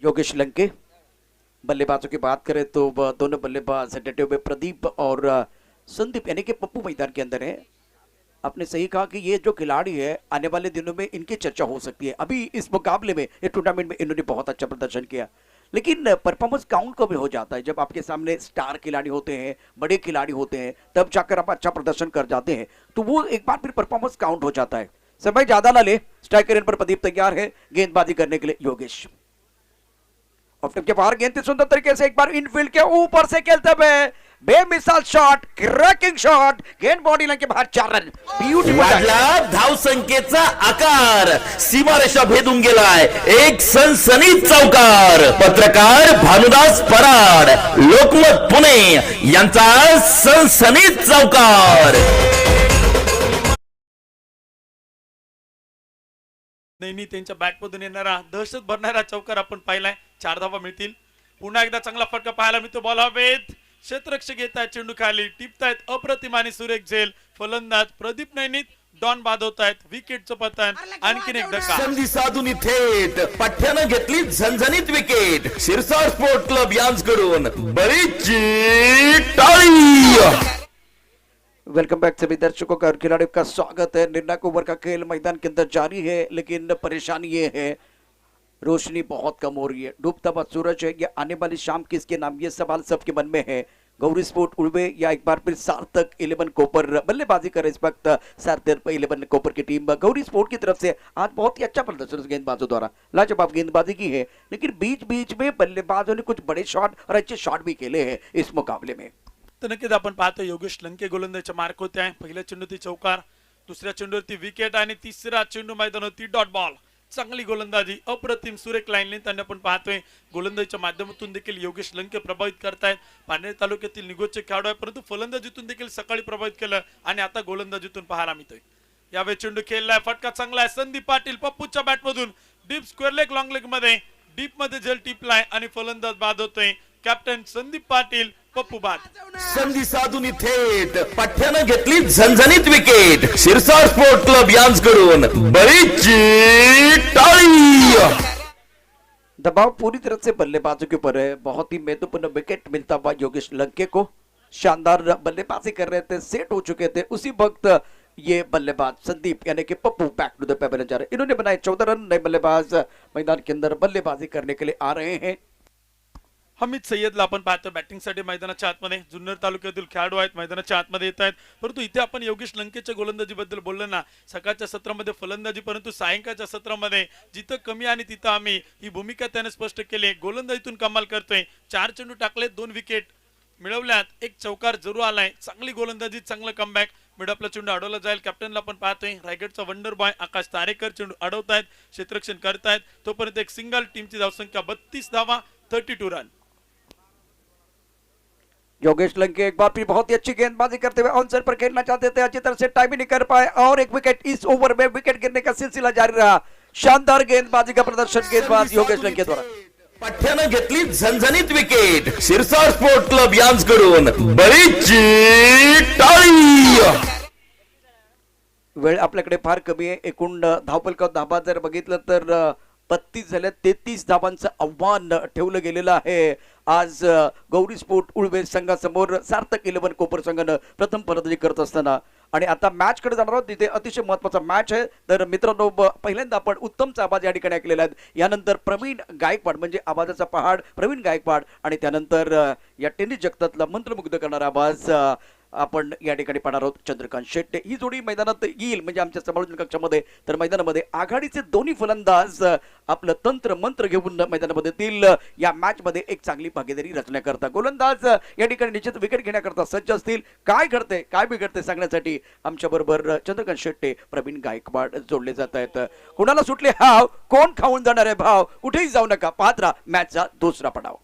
योगेश लंके। बल्लेबाजों की बात करें तो दोनों बल्लेबाज डटे हुए प्रदीप और संदीप यानी कि पप्पू मैदान के अंदर है। आपने सही कहा कि ये जो खिलाड़ी है आने वाले दिनों में इनकी चर्चा हो सकती है। अभी इस मुकाबले में, इस टूर्नामेंट में इन्होंने बहुत अच्छा प्रदर्शन किया, लेकिन परफॉर्मेंस काउंट कभी हो जाता है जब आपके सामने स्टार खिलाड़ी होते हैं, बड़े खिलाड़ी होते हैं, तब जाकर आप अच्छा प्रदर्शन कर जाते हैं, तो वो एक बार फिर परफॉर्मेंस काउंट हो जाता है। समय ज्यादा ना ले, स्ट्राइकर इन पर प्रदीप तैयार है गेंदबाजी करने के लिए योगेश। ऑफ टिप के बाहर गेंद सुंदर तरीके से एक बार इनफील्ड के ऊपर से खेलते हुए बेमिसाल शॉट, क्रैकिंग शॉट, गेंद बॉडी लाइन के बाहर 4 रन, ब्यूटीफुल। वाढला धावसंख्येचा आकार, सीमारेषा भेदून गेलाय, एक सनसनीत चौकार। पत्रकार भानुदास पराड, लोकमत पुणे यांचा सनसनीत चौकार। नेहमी त्यांच्या बॅटमधून येणारा दहशत भरणारा चौकार आपण पाहिलाय, 4 धावा मिळतील। पुन्हा एकदा चांगला फटका पाहायला मिळतो, बॉल हवेत, क्षेत्ररक्षक येत आहेत, चेंडू खाली टिपतायत अप्रतिम आणि सुरेख झेल, फलंदाज प्रदीप नैनीत डॉन बाधवतायत, विकेटचं पतन, आणखीन एक धक्का। संधी साधून थेट पठ्ठ्यानं घेतली झणझणीत विकेट, शिरसाळ स्पोर्ट क्लब यांच्याकडून बळीची टाळी। वेलकम बैक सभी दर्शकों का और खिलाड़ियों का स्वागत है। निर्णायक ओवर का खेल मैदान के अंदर जारी है, लेकिन परेशानी ये है रोशनी बहुत कम हो रही है, डूबता हुआ सूरज है। ये आने वाली शाम किसके नाम, ये सवाल सबके मन में है। गौरी स्पोर्ट उड़वे या एक बार फिर सार्थक 11 कोपर बल्लेबाजी कर इस वक्त सार्थक 11 कोपर की टीम गौरी स्पोर्ट की तरफ से आज बहुत ही अच्छा प्रदर्शन गेंदबाजों द्वारा लाजवाब गेंदबाजी की है, लेकिन बीच बीच में बल्लेबाजों ने कुछ बड़े शॉट और अच्छे शॉट भी खेले हैं इस मुकाबले में। तर नक्कीच आपण पाहतो योगेश लंके गोलंदाजीच्या मार्क होते आहे, पहिल्या चेंडूवरती चौकार, दुसऱ्या चेंडूवरती विकेट आणि तिसरा चेंडू मैदानावरती डॉट बॉल। चांगली गोलंदाजी, अप्रतिम सुरेख लाईन त्यांना आपण पाहतोय गोलंदाजीच्या माध्यमातून देखील योगेश लंके प्रभावित करतायत। पारनेर तालुक्यातील निगोजचे खेळाडू आहे, परंतु फलंदाजीतून देखील सकाळी प्रभावित केलं आणि आता गोलंदाजीतून पाहायला मिळतोय। यावेळी चेंडू खेळलाय, फटका चांगला आहे. संदीप पाटील पप्पूच्या बॅट मधून deep square leg long leg मध्ये डीप मध्ये झेल टिपलाय आणि फलंदाज बाद होतोय. कॅप्टन संदीप पाटील, पप्पू बाद. संधी साधून थेट पठ्यानं घेतली झणझणीत विकेट. शिरसाळ स्पोर्ट क्लब यांकडून बळीची टाळी. दबाव पूरी तरह से बल्लेबाजों के ऊपर है। बहुत ही महत्वपूर्ण विकेट मिलता हुआ योगेश लंके को। शानदार बल्लेबाजी कर रहे थे, सेट हो चुके थे, उसी वक्त ये बल्लेबाज संदीप यानी कि Pappu back to the pavilion जा रहे। इन्होंने बनाए 14 रन। नए बल्लेबाज मैदान के अंदर बल्लेबाजी करने के लिए आ रहे हैं। हमीद सय्यदला आपण पाहतो बॅटिंगसाठी मैदानाच्या आतमध्ये. जुन्नर तालुक्यातील खेळाडू आहेत, मैदानाच्या आतमध्ये येत आहेत. परंतु इथे आपण योगेश लंकेच्या गोलंदाजीबद्दल बोललो ना, सकाळच्या सत्रामध्ये फलंदाजी, परंतु सायंकाळच्या सत्रामध्ये जिथं कमी आणि तिथं आम्ही, ही भूमिका त्याने स्पष्ट केली. गोलंदाजीतून कमाल करतोय. 4 चेंडू टाकले, 2 विकेट मिळवल्यात, 1 चौकार जरूर आलाय. चांगली गोलंदाजी, चांगलं कमबॅक. मिडअपला चेंडू अडवला जाईल. कॅप्टनला आपण पाहतोय रायगडचा वंडर बॉय आकाश तारेकर चेंडू अडवतायत, क्षेत्ररक्षण करतायत. तोपर्यंत एक सिंगल. टीमची धावसंख्या 32 धावा, 32 रन. योगेश लंके एक बार फिर बहुत ही अच्छी गेंदबाजी करते हुए ऑन साइड पर खेलना चाहते थे, अच्छी तरह से टाइम ही नहीं कर पाए और एक विकेट इस ओवर में विकेट गिरने का सिलसिला जारी रहा। शानदार गेंदबाजी का प्रदर्शन गेंदबाज योगेश लंके द्वारा। पठ्यानं घेतली झणझणीत विकेट. शिरसाळ स्पोर्ट क्लब यांकडून बळीची टाळी. वेळ आपल्याकडे फार कमी आहे. एकूण धावफलक धाबा जर बघितलं तर 32 झाल्या. 33 धावांचं आव्हान ठेवलं गेलेलं आहे. आज गौरी स्पोर्ट उळवे संघासमोर सार्थक 11 कोपर संघानं प्रथम फलंदाजी करत असताना. आणि आता मॅच कडे जाणार आहोत. तिथे अतिशय महत्वाचा मॅच आहे. तर मित्रांनो, पहिल्यांदा आपण उत्तमचा आवाज या ठिकाणी ऐकलेला आहे. यानंतर प्रवीण गायकवाड म्हणजे आवाजाचा पहाड प्रवीण गायकवाड, आणि त्यानंतर या टेनिस जगतातला मंत्रमुग्ध करणारा आवाज आपण या ठिकाणी पाहणार आहोत चंद्रकांत शेट्टे. ही जोडी मैदानात येईल म्हणजे आमच्या समालोचन कक्षामध्ये. तर मैदानामध्ये आघाडीचे दोन्ही फलंदाज आपलं तंत्र मंत्र घेऊन मैदानामध्ये येतील. या मॅच मध्ये एक चांगली भागीदारी रचण्याकरता गोलंदाज या ठिकाणी निश्चित विकेट घेण्याकरता सज्ज असतील. काय घडते काय बिघडते सांगण्यासाठी आमच्या बरोबर चंद्रकांत शेट्टे, प्रवीण गायकवाड जोडले जात आहेत. कुणाला सुटले हाव, कोण खाऊन जाणार आहे भाव, कुठेही जाऊ नका, पाहत राहा मॅचचा दुसरा पडाव.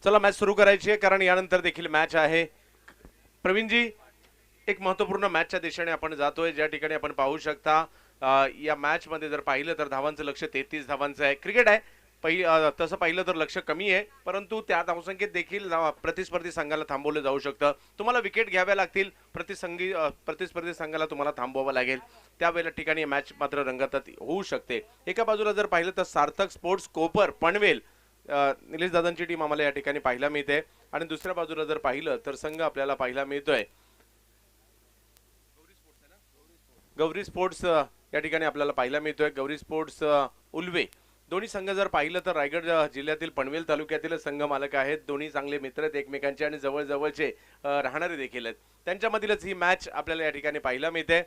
चला मॅच सुरू करायची आहे, कारण यानंतर देखील मॅच आहे. प्रवीणजी, एक महत्वपूर्ण मॅचच्या दिशेने आपण जातोय. ज्या ठिकाणी आपण पाहू शकता या मॅच मध्ये जर पाहिलं तर धावांचं लक्ष 33 धावांचं आहे. क्रिकेट आहे, तसं पाहिलं तर लक्ष कमी आहे, परंतु त्या धावसंख्येत देखील प्रतिस्पर्धी संघाला थांबवलं जाऊ शकतं. तुम्हाला विकेट घ्याव्या लागतील, प्रतिस्पर्धी संघाला तुम्हाला थांबवावं लागेल. त्यावेळेला ठिकाणी मॅच मात्र रंगतात होऊ शकते. एका बाजूला जर पाहिलं तर सार्थक स्पोर्ट्स कोपर पनवेल, निलेश दादांची टीम आम्हाला या ठिकाणी पाहायला मिळते. आणि दुसऱ्या बाजूला जर पाहिलं तर संघ आपल्याला पाहायला मिळतोय गौरी स्पोर्ट्स या ठिकाणी आपल्याला पाहायला मिळतोय. गौरी स्पोर्ट्स उल्वे. दोन्ही संघ जर पाहिलं तर रायगड जिल्ह्यातील पनवेल तालुक्यातील संघ मालक आहेत. दोन्ही चांगले मित्र आहेत एकमेकांचे आणि जवळजवळचे राहणारे देखील आहेत. त्यांच्यामधीलच ही मॅच आपल्याला या ठिकाणी पाहायला मिळते.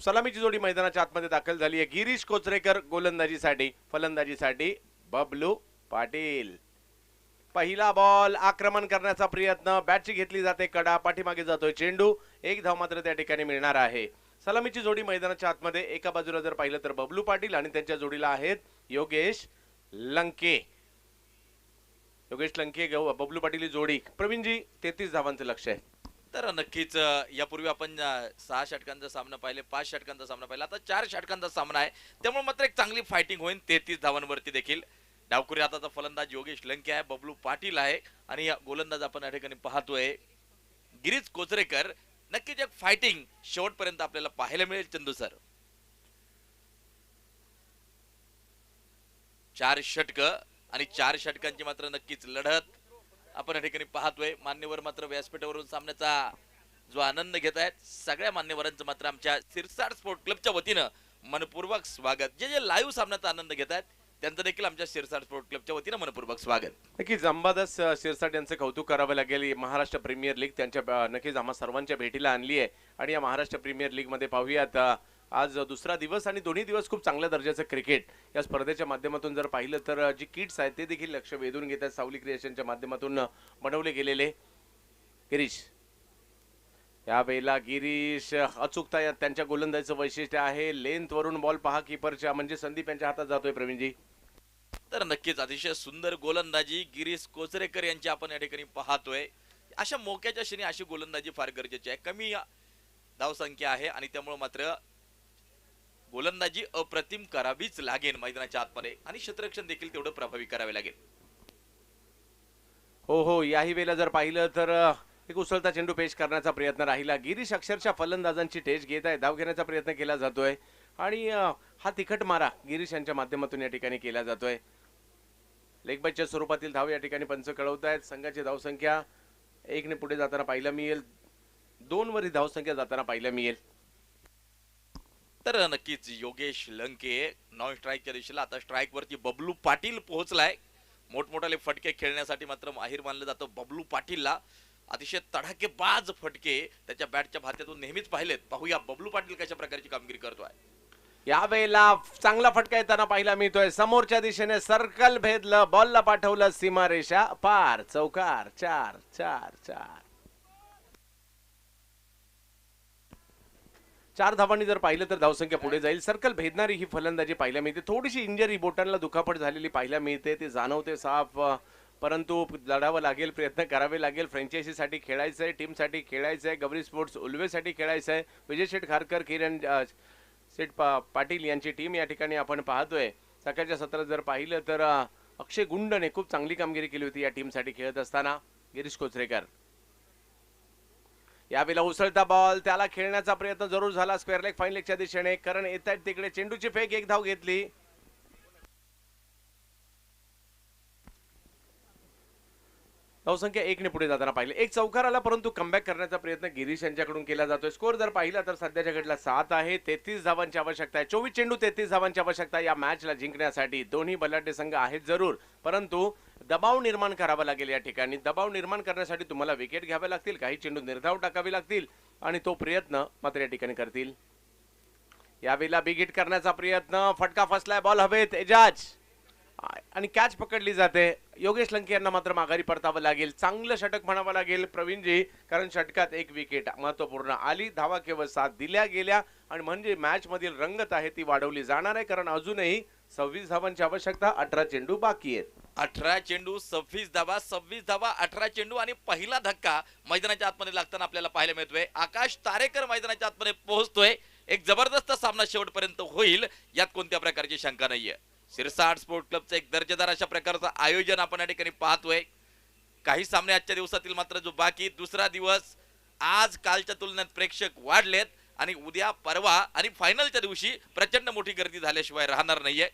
सलामीची जोडी मैदानाच्या आतमध्ये दाखल झाली आहे. गिरीश कोचरेकर गोलंदाजीसाठी, फलंदाजीसाठी बबलू पाटील. पहिला बॉल, आक्रमण करण्याचा प्रयत्न, बॅटची घेतली जाते कडा, पाठीमागे जातोय चेंडू. 1 धाव मात्र त्या ठिकाणी मिळणार आहे. सलामीची जोडी मैदानाच्या आतमध्ये. एका बाजूला जर पाहिलं तर बबलू पाटील आणि त्यांच्या जोडीला आहेत योगेश लंके. योगेश लंके बबलू पाटील ही जोडी. प्रवीणजी, 33 धावांचं लक्ष आहे. तर नक्कीच यापूर्वी आपण 6 षटकांचा सामना पाहिले, 5 षटकांचा सामना पाहिला, आता 4 षटकांचा सामना आहे. त्यामुळे मात्र एक चांगली फायटिंग होईल 33 धावांवरती देखील. डावखुरी हाताचा फलंदाज योगेश लंके आहे, बबलू पाटील आहे आणि गोलंदाज आपण या ठिकाणी पाहतोय गिरीश कोचरेकर. नक्कीच एक फायटिंग शेवटपर्यंत आपल्याला पाहायला मिळेल चंदू सर. 4 षटक आणि 4 षटकांची मात्र नक्कीच लढत आपण या ठिकाणी पाहतोय. मान्यवर मात्र व्यासपीठावरून सामन्याचा जो आनंद घेत आहेत सगळ्या मान्यवरांचं मात्र आमच्या सिरसाट स्पोर्ट क्लबच्या वतीनं मनपूर्वक स्वागत. जे लाईव्ह सामन्याचा आनंद घेत आहेत त्यांचं देखील आमच्या सिरसाट स्पोर्ट क्लबच्या वतीनं मनपूर्वक स्वागत. नक्कीच अंबादास शिरसाट यांचं कौतुक करावं लागेल. महाराष्ट्र प्रीमियर लीग त्यांच्या नक्कीच आम्हा सर्वांच्या भेटीला आणली आहे आणि या महाराष्ट्र प्रीमियर लीग मध्ये पाहूयात आज दुसरा दिवस आणि दोन्ही दिवस खूप चांगल्या दर्जाचं क्रिकेट या स्पर्धेच्या माध्यमातून जर पाहिलं तर जी किट्स आहेत ते देखील लक्ष वेधून घेतात. सावली क्रिएशनच्या माध्यमातून बनवले गेलेले. गिरीश यावेळेला गिरीश अचूकता या त्यांच्या गोलंदाजीचं वैशिष्ट्य आहे. लेंथ वरून बॉल पहा कीपरच्या म्हणजे संदीप यांच्या हातात जातोय प्रवीणजी. तर नक्कीच अतिशय सुंदर गोलंदाजी गिरीश कोचरेकर यांची आपण या ठिकाणी पाहतोय. अशा मोक्याच्या क्षणी अशी गोलंदाजी फार गरजेची आहे. कमी धावसंख्या आहे आणि त्यामुळे मात्र गोलंदाजी अप्रतिम करावीच लागेल मैदानाच्या आतमध्ये आणि क्षेत्ररक्षण देखील तेवढं प्रभावी करावे लागेल. हो याही वेळेला जर पाहिलं तर एक उसळता चेंडू पेश करण्याचा प्रयत्न राहिला. गिरीश अक्षरशः फलंदाजांची टेस्ट घेत आहे. धाव घेण्याचा प्रयत्न केला जातोय आणि हा तिखट मारा गिरीश यांच्या माध्यमातून या ठिकाणी केला जातोय. लेग बायच्या स्वरूपातील धाव या ठिकाणी पंच कळवत आहेत. संघाची धावसंख्या 1 ने पुढे जाताना पाहायला मिळेल. 2 वरी धावसंख्या जाताना पाहायला मिळेल. तर नक्कीच योगेश लंके नॉन स्ट्राईकच्या दिशेला आता स्ट्राईक वरती बबलू पाटील पोहोचलाय. मोठमोठाले फटके खेळण्यासाठी मात्र माहीर मानलं जातं बबलू पाटीलला. अतिशय तडाखेबाज फटके त्याच्या बॅटच्या भात्यातून नेहमीच पाहिलेत. पाहूया बबलू पाटील कशा प्रकारची कामगिरी करतोय. यावेळेला चांगला फटका येताना पाहायला मिळतोय. समोरच्या दिशेने सर्कल भेदलं, बॉलला पाठवलं सीमारेषा पार. चौकार. 4 धावांनी जर पाहिलं तर धावसंख्या पुढे जाईल. सर्कल भेदणारी ही फलंदाजी पाहायला मिळते. थोडीशी इंजरी, बोटांना दुखापट झालेली पाहायला मिळते. ते जाणवते साफ, परंतु लढावं लागेल, प्रयत्न करावे लागेल. फ्रँचायझीसाठी खेळायचंय, टीमसाठी खेळायचंय, गौरी स्पोर्ट्स उल्वेसाठी खेळायचंय. विजय शेठ खारकर, किरण शेठ पाटील यांची टीम या ठिकाणी आपण पाहतोय. सकाळच्या सत्रात जर पाहिलं तर अक्षय गुंडने खूप चांगली कामगिरी केली होती या टीमसाठी खेळत असताना. गिरीश कोचरेकर यावेळेला उसळता बॉल, त्याला खेळण्याचा प्रयत्न जरूर झाला स्क्वेअर लेग फाईन लेगच्या दिशेने. करण येत आहेत तिकडे, चेंडूची फेक, 1 धाव घेतली. धावसंख्या 1 ने पुढे जाताना पाहिले. एक चौकार आला परंतु कमबॅक करण्याचा प्रयत्न गिरीश यांच्याकडून केला जातोय. स्कोर जर पाहिला तर सध्याच्या घडीला 7 आहे. 33 धावांची आवश्यकता आहे. 24 चेंडू 33 धावांची आवश्यकता या मॅचला जिंकण्यासाठी. दोन्ही बलाढ्य संघ आहेत जरूर, परंतु दबाव निर्माण करावा लागेल या ठिकाणी. दबाव निर्माण करण्यासाठी तुम्हाला विकेट घ्यावे लागतील, काही चेंडू निर्धाव टाकावे लागतील आणि तो प्रयत्न मात्र या ठिकाणी करतील. यावेळेला बिग हिट करण्याचा प्रयत्न, फटका फसलाय, बॉल हवेत. एजाज आणि कॅच पकडली जाते. योगेश लंके यांना मात्र माघारी परतावं लागेल. चांगलं षटक म्हणावं लागेल प्रवीणजी, कारण षटकात 1 विकेट महत्वपूर्ण आली. धावा केवळ 7 दिल्या गेल्या आणि म्हणजे मॅच मधील रंगत आहे ती वाढवली जाणार आहे, कारण अजूनही 26 धावांची आवश्यकता. 18 चेंडू बाकी आहेत. 18 चेंडू 26 धावा, 26 धावा 18 चेंडू आणि पहिला धक्का मैदानाच्या आतमध्ये लागताना आपल्याला पाहायला मिळतोय. आकाश तारेकर मैदानाच्या आतमध्ये पोहोचतोय. एक जबरदस्त सामना शेवटपर्यंत होईल यात कोणत्या प्रकारची शंका नाहीये. सिरसाट स्पोर्ट क्लबचं एक दर्जेदार अशा प्रकारचं आयोजन आपण या ठिकाणी पाहतोय. काही सामने आजच्या दिवसातील मात्र जो बाकी दुसरा दिवस, आज कालच्या तुलनेत प्रेक्षक वाढलेत आणि उद्या परवा आणि फायनलच्या दिवशी प्रचंड मोठी गर्दी झाल्याशिवाय राहणार नाहीये.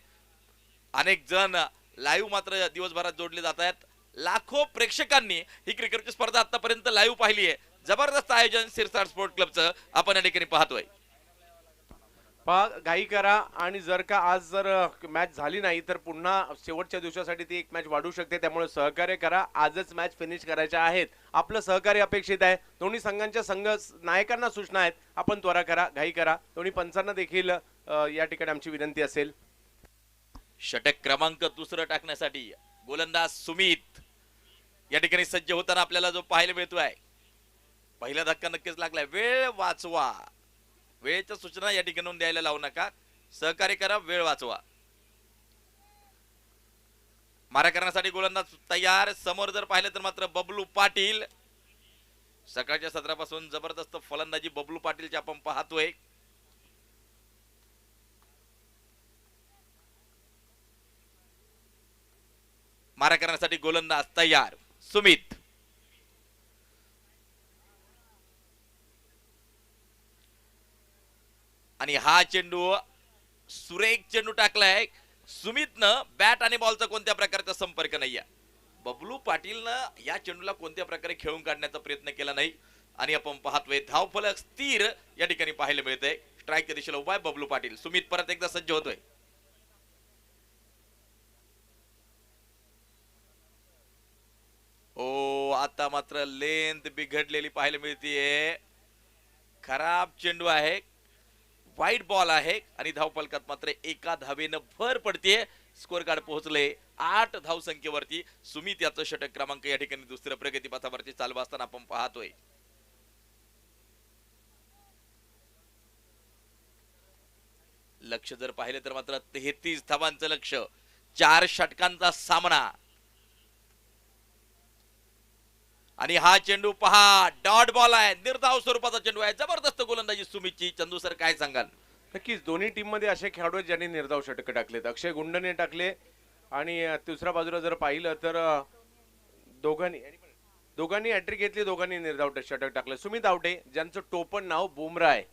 अनेक जण लाईव्ह मात्र दिवसभरात जोडले जात आहेत. लाखो प्रेक्षकांनी ही क्रिकेटची स्पर्धा आतापर्यंत लाईव्ह पाहिली आहे. जबरदस्त आयोजन सिरसाट स्पोर्ट क्लबचं आपण या ठिकाणी पाहतोय. घाई करा आणि जर का आज जर मॅच झाली नाही तर पुन्हा शेवटच्या दिवसासाठी ती एक मॅच वाढू शकते. त्यामुळे सहकार्य करा. आजच मॅच फिनिश करायच्या आहेत. आपलं सहकार्य अपेक्षित आहे. दोन्ही संघांच्या नायकांना सूचना आहेत, आपण त्वरा करा, घाई करा. दोन्ही पंचांना देखील या ठिकाणी आमची विनंती असेल. षटक क्रमांक 2 टाकण्यासाठी गोलंदाज सुमित या ठिकाणी सज्ज होताना आपल्याला जो पाहायला मिळतोय. पहिला धक्का नक्कीच लागलाय. वेळ वाचवा, वेळेच्या सूचना या ठिकाणी द्यायला लावू नका. सहकार्य करा, वेळ वाचवा. मारा करण्यासाठी गोलंदाज तयार. समोर जर पाहिलं तर मात्र बबलू पाटील. सकाळच्या सत्रापासून जबरदस्त फलंदाजी बबलू पाटीलची आपण पाहतोय. मारा करण्यासाठी गोलंदाज तयार सुमित. आणि हा चेंडू सुरेख चेंडू टाकलाय सुमितनं. बॅट आणि बॉलचा कोणत्या प्रकारचा संपर्क नाहीये. बबलू पाटीलनं या चेंडूला कोणत्या प्रकारे खेळून काढण्याचा प्रयत्न केला नाही आणि आपण पाहतोय धावफलक स्थिर या ठिकाणी पाहायला मिळतंय. स्ट्राईकच्या दिशेला उभा आहे बबलू पाटील. सुमित परत एकदा सज्ज होतोय. ओ आता मात्र लेंथ बिघडलेली पाहायला मिळतीये. खराब चेंडू आहे. वाईट बॉल आहे आणि धावफलकात मात्र एका धावेनं भर पडतीये. स्कोर कार्ड पोहोचले 8 धावसंख्येवरती. सुमित याचं षटक क्रमांक या ठिकाणी दुसऱ्या प्रगतीपथावरती चालू असताना आपण पाहतोय. लक्ष जर पाहिले तर मात्र 33 धावांचं लक्ष. 4 षटकांचा सामना आणि हा चेंडू पहा डॉट बॉल आहे. निर्धाव स्वरूपाचा चेंडू आहे. जबरदस्त गोलंदाजी सुमितची. चंदू सर काय सांगाल? नक्कीच दोन्ही टीम मध्ये असे खेळाडू आहेत ज्यांनी निर्धाव षटक टाकलेत. अक्षय गुंडने टाकले आणि दुसऱ्या बाजूला जर पाहिलं तर दोघांनी हॅट्रिक घेतली, दोघांनी निर्धाव षटक टाकले. सुमित आवटे ज्यांचं टोपण नाव बुमरा आहे.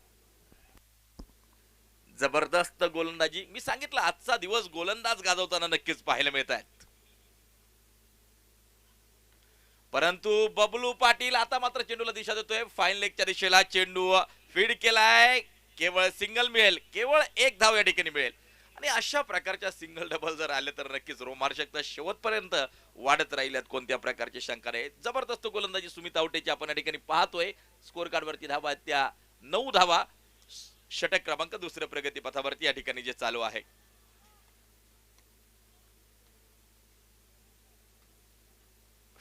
जबरदस्त गोलंदाजी. मी सांगितलं आजचा दिवस गोलंदाज गाजवताना नक्कीच पाहायला मिळत आहेत. परंतु बबलू पाटील आता मात्र चेंडूला दिशा देतोय. फाईन लेगच्या दिशेला चेंडू फीड केलाय. केवळ सिंगल मिळेल. केवळ 1 धाव या ठिकाणी मिळेल. आणि अशा प्रकारच्या सिंगल डबल जर आले तर नक्कीच रोमांचकता शेवटपर्यंत वाढत राहिल्यात. कोणत्या प्रकारची शंका नाही. जबरदस्त गोलंदाजी सुमित आवटेची आपण या ठिकाणी पाहतोय. स्कोर कार्ड वरती धावा त्या 9 धावा. षटक क्रमांक दुसऱ्या प्रगतीपथावरती या ठिकाणी जे चालू आहे.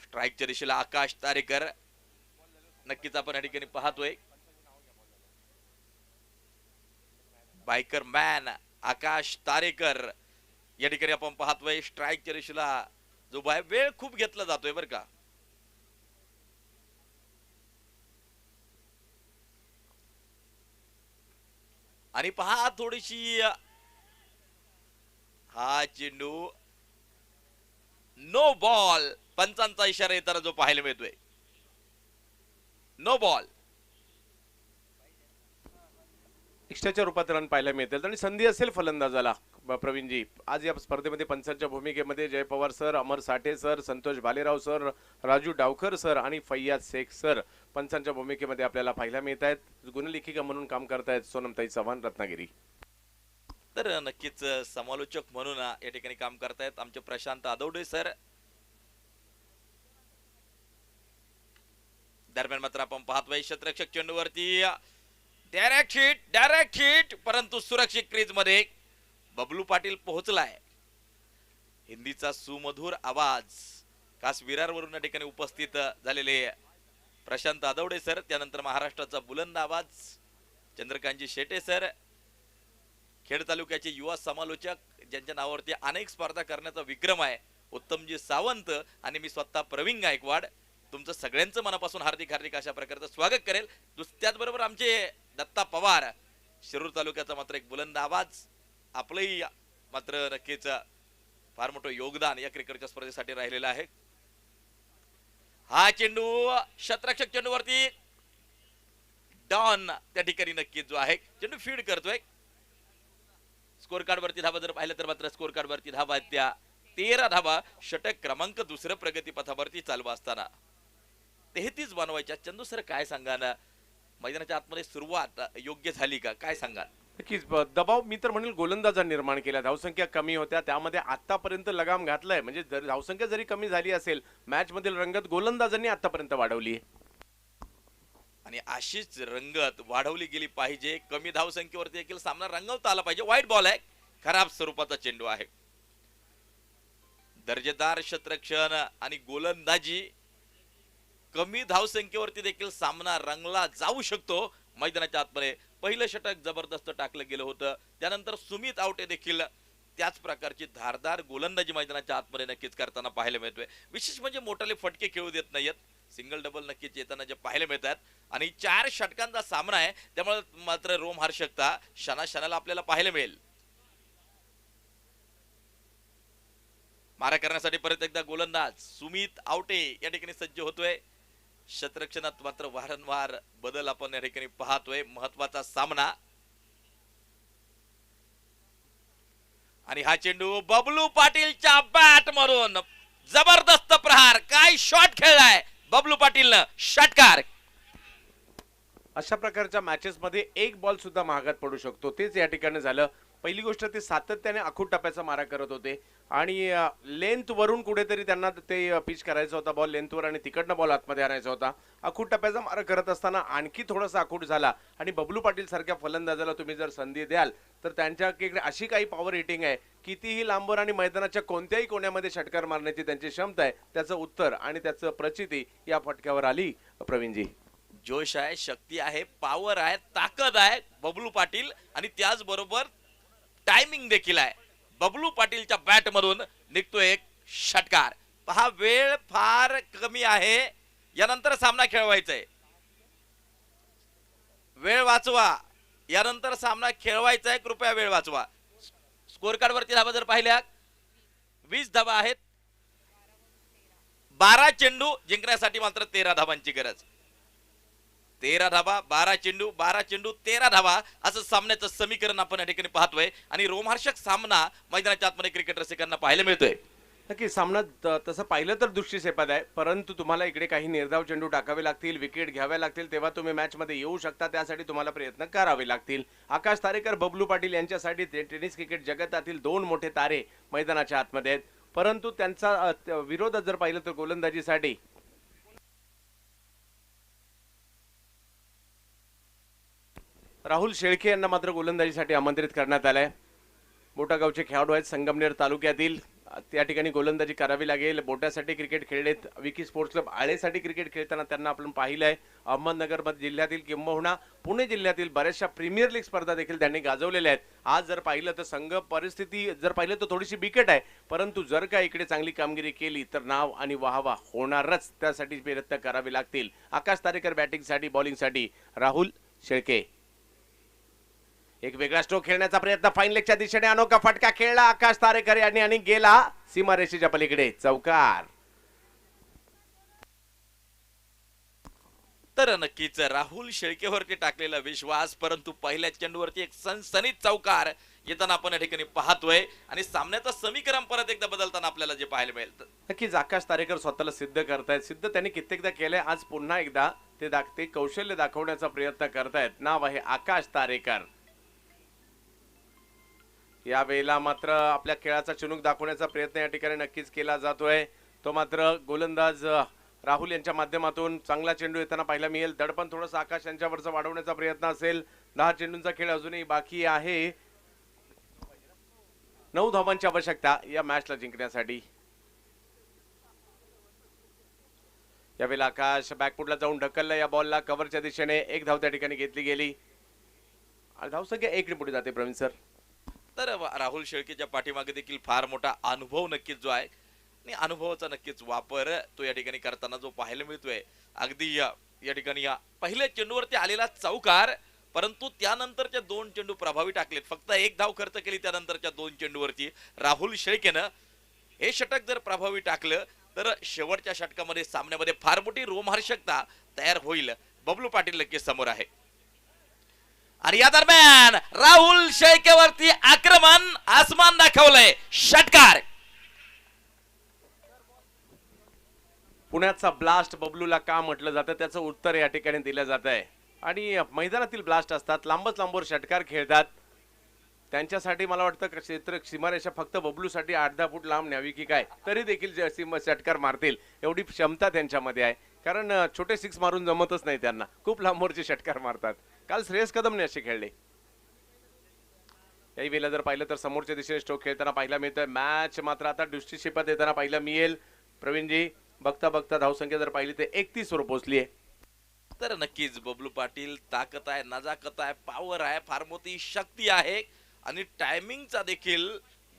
स्ट्राईकच्या दिशेला आकाश तारेकर नक्कीच आपण या ठिकाणी पाहतोय. बायकर मॅन आकाश तारेकर या ठिकाणी आपण पाहतोय. स्ट्राईकच्या दिशेला जो बाय वेळ खूप घेतला जातोय बरं का. आणि पहा थोडीशी हा चेंडू नो बॉल. पंचांचा इशारा येताना जो पाहायला मिळतोय. No ball. एक्स्ट्राच्या रूपात रन पाहायला मिळतील आणि संधी असेल फलंदाजाला. प्रवीणजी आज या स्पर्धेमध्ये पंचांच्या भूमिकेमध्ये Jay Pawar sir, Amar Sathe sir, Santosh Bhalerao sir, Raju Dawkar sir आणि फैयाज शेख सर पंचांच्या भूमिकेमध्ये आपल्याला पाहायला मिळत आहेत. गुणलेखिका म्हणून काम करतायत सोनमताई चव्हाण रत्नागिरी. तर नक्कीच समालोचक म्हणून या ठिकाणी काम करतायत आमचे प्रशांत आदवडे सर. दरम्यान मात्र आपण पाहतोय क्षेत्ररक्षक चेंडूवरती डायरेक्ट हिट परंतु सुरक्षित क्रीज मध्ये बबलू पाटील पोहोचलाय. हिंदीचा सुमधुर आवाज खास विरारवरून या ठिकाणी उपस्थित झालेले प्रशांत आदवडे सर. त्यानंतर महाराष्ट्राचा बुलंद आवाज चंद्रकांतजी शेटे सर. खेड तालुक्याचे युवा समालोचक ज्यांच्या नावावरती अनेक स्पर्धा करण्याचा विक्रम आहे उत्तमजी सावंत आणि मी स्वतः प्रवीण गायकवाड. तुमचं सगळ्यांचं मनापासून हार्दिक हार्दिक अशा प्रकारचं स्वागत करेल. त्याचबरोबर आमचे दत्ता पवार शिरूर तालुक्याचा मात्र एक बुलंद आवाज. आपलंही मात्र नक्कीच फार मोठं योगदान या क्रिकेटच्या स्पर्धेसाठी राहिलेलं आहे. हा चेंडू क्षेत्ररक्षक चेंडूवरती डॉन त्या ठिकाणी नक्कीच जो आहे चेंडू फीड करतोय. स्कोर कार्ड वरती धावा जर पाहिलं तर मात्र स्कोर कार्ड वरती धावा त्या 13 धावा. षटक क्रमांक दुसऱ्या प्रगतीपथावरती चालू असताना 33 बनवायच्या. चंदू सर काय सांगा मैदानाच्या आतमध्ये सुरुवात योग्य झाली का काय सांगा? नक्कीच दबाव मी तर म्हणेल गोलंदाजांनी निर्माण केला. धावसंख्या कमी होत्या त्यामध्ये आतापर्यंत लगाम घातलाय. म्हणजे जर धावसंख्या जरी कमी झाली असेल मॅच मधील रंगत गोलंदाजांनी आतापर्यंत वाढवली आणि अशीच रंगत वाढवली गेली पाहिजे. कमी धावसंख्येवरती देखील सामना रंगवता आला पाहिजे. वाईट बॉल आहे. खराब स्वरूपाचा चेंडू आहे. दर्जेदार क्षेत्ररक्षण आणि गोलंदाजी कमी धावसंख्येवरती देखील सामना रंगला जाऊ शकतो. मैदानाच्या आतमध्ये पहिलं षटक जबरदस्त टाकलं गेलं होतं. त्यानंतर सुमित आवटे देखील त्याच प्रकारची धारदार गोलंदाजी मैदानाच्या आतमध्ये नक्कीच करताना पाहायला मिळतोय. विशेष म्हणजे मोठाले फटके खेळू देत नाहीयेत. सिंगल डबल नक्कीच येताना जे पाहायला मिळतात आणि 4 षटकांचा सामना आहे त्यामुळे मात्र रोमहर्षकता क्षणाला आपल्याला पाहायला मिळेल. मारा करण्यासाठी परत एकदा गोलंदाज सुमित आवटे या ठिकाणी सज्ज होतोय. शतरक्षणात मात्र वारंवार बदल आपण या ठिकाणी पाहतोय. महत्वाचा सामना आणि हा चेंडू बबलू पाटीलच्या बॅट मरून जबरदस्त प्रहार. काय शॉट खेळलाय बबलू पाटीलनं, षटकार. अशा प्रकारच्या मॅचेस मध्ये एक बॉल सुद्धा महागात पडू शकतो. तेच या ठिकाणी झालं. पहिली गोष्ट ते सातत्याने आखूट टप्प्याचा मारा करत होते आणि लेंथ वरून कुठेतरी त्यांना ते पिच करायचा होता, बॉल लेंथवर, आणि तिकडनं बॉल आतमध्ये आणायचा होता. आखूट टप्प्याचा मारा करत असताना आणखी थोडासा आखूट झाला आणि बबलू पाटील सारख्या फलंदाजाला तुम्ही जर संधी द्याल तर त्यांच्याकडे अशी काही पॉवर हिटिंग आहे, कितीही लांबवर आणि मैदानाच्या कोणत्याही कोण्यामध्ये षटकार मारण्याची त्यांची क्षमता आहे. त्याचं उत्तर आणि त्याचं प्रचिती या फटक्यावर आली. प्रवीणजी, जोश आहे, शक्ती आहे, पॉवर आहे, ताकद आहे बबलू पाटील आणि त्याचबरोबर टायमिंग देखील आहे. बबलू पाटीलच्या बॅट मधून निघतोय एक षटकार. पहा, वेळ फार कमी आहे, यानंतर सामना खेळवायचा आहे. वेळ वाचवा, यानंतर सामना खेळवायचा आहे. कृपया वेळ वाचवा. स्कोर कार्ड वरती धाबा जर पाहिल्या 20 धाबा आहेत. 12 चेंडू जिंकण्यासाठी मात्र 13 धाबांची गरज. 13 धाबा, 12 चेंडू, 12 चेंडू, 13 धाबा, असं सामन्याचं समीकरण आपण या ठिकाणी पाहतोय आणि रोमहर्षक सामना मैदानाच्या आतमध्ये क्रिकेट रसिकांना पाहायला मिळतोय. नक्की सामना तसं पाहिलं तर दृष्टीक्षेपात आहे, परंतु तुम्हाला इकडे काही निर्धाव चेंडू टाकावे लागतील, विकेट घ्याव्या लागतील, तेव्हा तुम्ही मॅच मध्ये येऊ शकता. त्यासाठी तुम्हाला प्रयत्न करावे लागतील. आकाश तारेकर, बबलू पाटील यांच्यासाठी टेनिस क्रिकेट जगतातील 2 मोठे तारे मैदानाच्या आतमध्ये आहेत, परंतु त्यांचा विरोधात जर पाहिलं तर गोलंदाजीसाठी राहुल शेळके यांना मात्र गोलंदाजीसाठी आमंत्रित करण्यात आलंय. बोटागावचे खेळाडू आहेत, संगमनेर तालुक्यातील. त्या ठिकाणी गोलंदाजी करावी लागेल. बोट्यासाठी क्रिकेट खेळलेत. विकी स्पोर्ट्स क्लब आळेसाठी क्रिकेट खेळताना त्यांना आपण पाहिलंय. अहमदनगर जिल्ह्यातील किंबहुना पुणे जिल्ह्यातील बऱ्याचशा प्रीमियर लीग स्पर्धा देखील त्यांनी गाजवलेल्या आहेत. आज जर पाहिलं तर संघ परिस्थिती जर पाहिलं तर थोडीशी बिकट आहे, परंतु जर का इकडे चांगली कामगिरी केली तर नाव आणि वाहवा होणारच. त्यासाठी प्रयत्न करावे लागतील. आकाश तारेकर बॅटिंगसाठी, बॉलिंगसाठी राहुल शेळके. एक वेगळा स्ट्रोक खेळण्याचा प्रयत्न फाईन लेगच्या दिशेने, अनोखा फटका खेळला आकाश तारेकर यांनी आणि गेला सीमारेषेच्या पलीकडे, चौकार. तर नक्कीच राहुल शेळकेवरती टाकलेला विश्वास, परंतु पहिल्या चेंडूवरती एक सनसनीत चौकार येताना आपण या ठिकाणी पाहतोय आणि सामन्याचं समीकरण परत एकदा बदलताना आपल्याला जे पाहायला मिळेल. नक्कीच आकाश तारेकर स्वतःला सिद्ध करतायत. सिद्ध त्यांनी कित्येकदा केलंय. आज पुन्हा एकदा ते कौशल्य दाखवण्याचा प्रयत्न करतायत. नाव आहे आकाश तारेकर. या वेळेला मात्र आपल्या खेळाचा चुणूक दाखवण्याचा प्रयत्न या ठिकाणी नक्कीच केला जातोय. तो मात्र गोलंदाज राहुल यांच्या माध्यमातून चांगला चेंडू येताना पाहायला मिळेल. दडपण थोडंसं आकाश यांच्यावरचा वाढवण्याचा प्रयत्न असेल. 10 चेंडूंचा खेळ अजूनही बाकी आहे. 9 धावांची आवश्यकता या मॅचला जिंकण्यासाठी. यावेळेला आकाश बॅकफुटला जाऊन ढकललं या बॉलला कव्हरच्या दिशेने. 1 धाव त्या ठिकाणी घेतली गेली. धावसंख्या 1 ने पुढे जाते. प्रवीण सर, तर राहुल शेळकेच्या पाठीमागे देखील फार मोठा अनुभव नक्कीच जो आहे आणि अनुभवाचा नक्कीच वापर तो या ठिकाणी करताना जो पाहायला मिळतोय. अगदी या ठिकाणी पहिल्या चेंडूवरती आलेला चौकार, परंतु त्यानंतरच्या 2 चेंडू प्रभावी टाकलेत. फक्त 1 धाव खर्च केली त्यानंतरच्या 2 चेंडूवरती राहुल शेळकेनं. हे षटक जर प्रभावी टाकलं तर शेवटच्या षटकामध्ये सामन्यामध्ये फार मोठी रोमहर्षकता तयार होईल. बबलू पाटील नक्कीच समोर आहे आणि या दरम्यान राहुल शेळकेवरती आक्रमण, आसमान दाखवलंय, षटकार. पुण्याचा ब्लास्ट बबलूला का म्हटलं जातं त्याचं उत्तर या ठिकाणी दिलं जात आहे. आणि मैदानातील ब्लास्ट असतात, लांबच लांबवर षटकार खेळतात. त्यांच्यासाठी मला वाटतं क्षेत्र सीमारेषा फक्त बबलूसाठी 8-10 फूट लांब न्यावी की काय, तरी देखील षटकार मारतील एवढी क्षमता त्यांच्यामध्ये आहे. कारण छोटे 6 मारून जमतच नाही त्यांना, खूप लांबवरचे षटकार मारतात. काल श्रेयस कदमने असे खेळले. याही वेळेला जर पाहिलं तर समोरच्या दिशेने स्ट्रोक खेळताना पाहायला मिळतोय. मॅच मात्र आता दृष्टीक्षेपात येताना पाहायला मिळेल. प्रवीणजी, बघता बघता धावसंख्या जर पाहिली तर 31 वर पोहोचली आहे. तर नक्कीच बबलू पाटील ताकद आहे, नजाकत आहे, पॉवर आहे, फार मोठी शक्ती आहे आणि टायमिंगचा देखील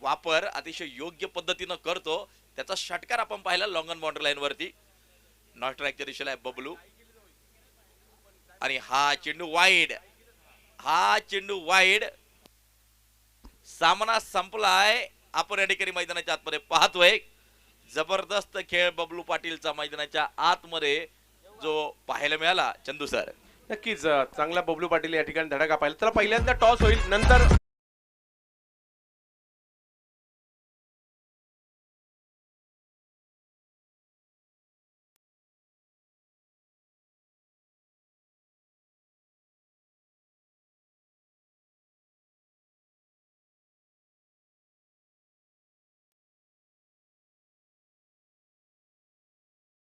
वापर अतिशय योग्य पद्धतीनं करतो. त्याचा षटकार आपण पाहिला लॉंग ऑन बाउंड्री लाईन वरती. नॉट स्ट्राईकच्या दिशेला आहे बबलू आणि हा चेंडू वाईड, हा चेंडू वाईड. सामना संपलाय. आपण या ठिकाणी मैदानाच्या आतमध्ये पाहतोय. जबरदस्त खेळ बबलू पाटीलचा मैदानाच्या आतमध्ये जो पाहायला मिळाला चंदू सर. नक्कीच चांगला बबलू पाटील या ठिकाणी धडाका पाहिला. तर पहिल्यांदा टॉस होईल, नंतर